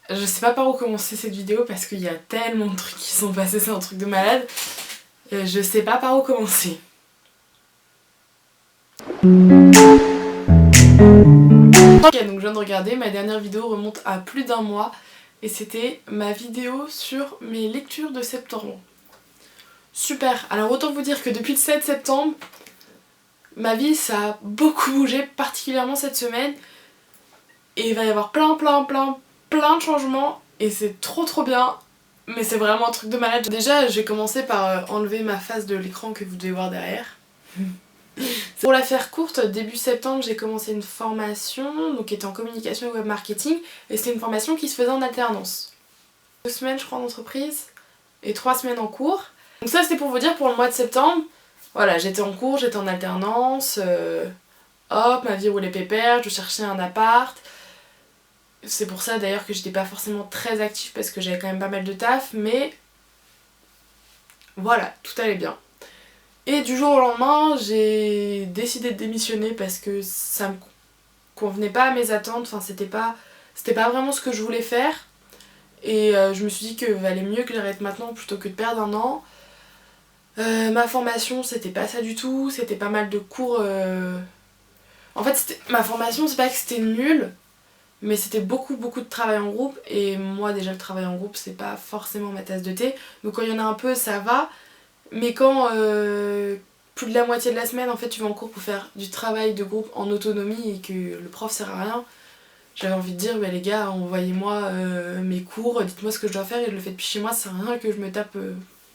Je sais pas par où commencer cette vidéo parce qu'il y a tellement de trucs qui sont passés, c'est un truc de malade. Je sais pas par où commencer. Ok, donc je viens de regarder, ma dernière vidéo remonte à plus d'1 mois et c'était ma vidéo sur mes lectures de septembre. Super, alors autant vous dire que depuis le 7 septembre, ma vie ça a beaucoup bougé, particulièrement cette semaine. Et il va y avoir plein de changements et c'est trop bien. Mais c'est vraiment un truc de malade. Déjà j'ai commencé par enlever ma face de l'écran que vous devez voir derrière. Pour la faire courte, début septembre j'ai commencé une formation donc qui était en communication et web marketing et c'était une formation qui se faisait en alternance. 2 semaines je crois d'entreprise et 3 semaines en cours. Donc ça c'était pour vous dire pour le mois de septembre. Voilà, j'étais en cours, j'étais en alternance, hop, ma vie roulait pépère, je cherchais un appart. C'est pour ça d'ailleurs que j'étais pas forcément très active parce que j'avais quand même pas mal de taf, mais voilà, tout allait bien. Et du jour au lendemain, j'ai décidé de démissionner parce que ça me convenait pas à mes attentes, enfin c'était pas vraiment ce que je voulais faire. Et je me suis dit que valait mieux que j'arrête maintenant plutôt que de perdre 1 an. Ma formation c'était pas ça du tout, c'était pas mal de cours. En fait ma formation c'est pas que c'était nul, mais c'était beaucoup de travail en groupe et moi déjà le travail en groupe c'est pas forcément ma tasse de thé. Donc quand il y en a un peu ça va, mais quand plus de la moitié de la semaine en fait tu vas en cours pour faire du travail de groupe en autonomie et que le prof sert à rien, j'avais envie de dire bah les gars envoyez-moi mes cours, dites-moi ce que je dois faire et je le fais depuis chez moi, ça sert à rien que je me tape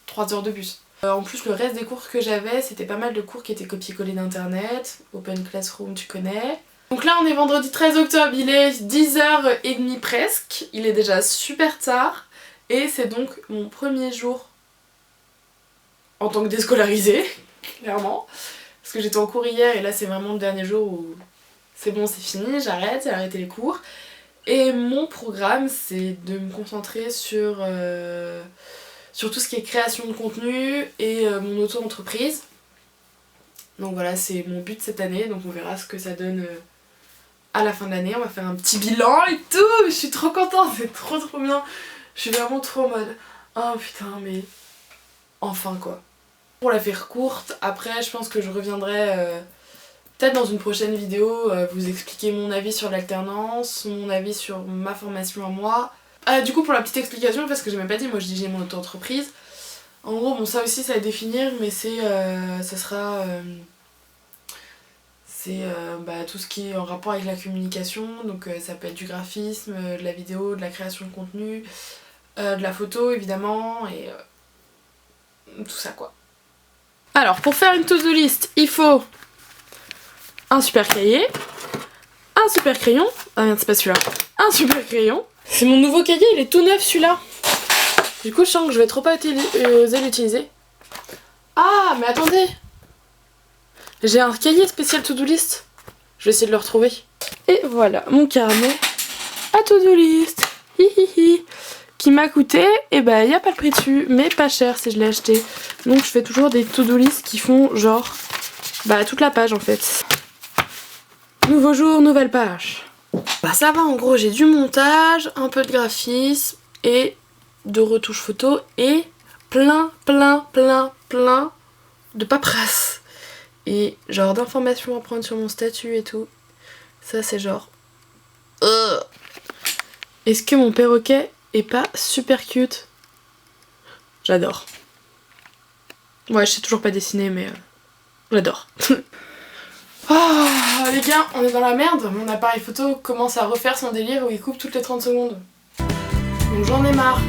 3 heures de bus. En plus le reste des cours que j'avais c'était pas mal de cours qui étaient copiés-collés d'internet, Open Classroom tu connais. Donc là on est vendredi 13 octobre, il est 10h30 presque, il est déjà super tard et c'est donc mon premier jour en tant que déscolarisée, clairement. Parce que j'étais en cours hier et là c'est vraiment le dernier jour où c'est bon c'est fini, j'ai arrêté les cours. Et mon programme c'est de me concentrer sur tout ce qui est création de contenu et mon auto-entreprise. Donc voilà c'est mon but cette année, donc on verra ce que ça donne à la fin de l'année, on va faire un petit bilan et tout, je suis trop contente, c'est trop bien. Je suis vraiment trop en mode, oh putain mais enfin quoi. Pour la faire courte, après je pense que je reviendrai peut-être dans une prochaine vidéo vous expliquer mon avis sur l'alternance, mon avis sur ma formation à moi. Du coup pour la petite explication, parce que j'ai même pas dit, moi je dis j'ai mon auto-entreprise. En gros bon ça aussi ça à définir mais c'est ça sera tout ce qui est en rapport avec la communication, donc ça peut être du graphisme, de la vidéo, de la création de contenu, de la photo évidemment et tout ça quoi. Alors pour faire une to-do list il faut un super cahier, un super crayon, ah merde c'est pas celui-là, un super crayon. C'est mon nouveau cahier, il est tout neuf celui-là. Du coup je sens que je vais trop pas oser l'utiliser. Ah mais attendez, j'ai un cahier spécial to-do list. Je vais essayer de le retrouver. Et voilà, mon carnet à to-do list. Hihihi. Qui m'a coûté, et bah y a pas le prix dessus, mais pas cher si je l'ai acheté. Donc je fais toujours des to-do list qui font genre toute la page en fait. Nouveau jour, nouvelle page. Bah ça va en gros, j'ai du montage, un peu de graphisme et de retouches photo et plein de paperasse. Et genre d'informations à prendre sur mon statut et tout. Ça c'est genre... Est-ce que mon perroquet est pas super cute? J'adore. Ouais je sais toujours pas dessiner mais j'adore. Oh les gars, on est dans la merde. Mon appareil photo commence à refaire son délire où il coupe toutes les 30 secondes. Donc j'en ai marre.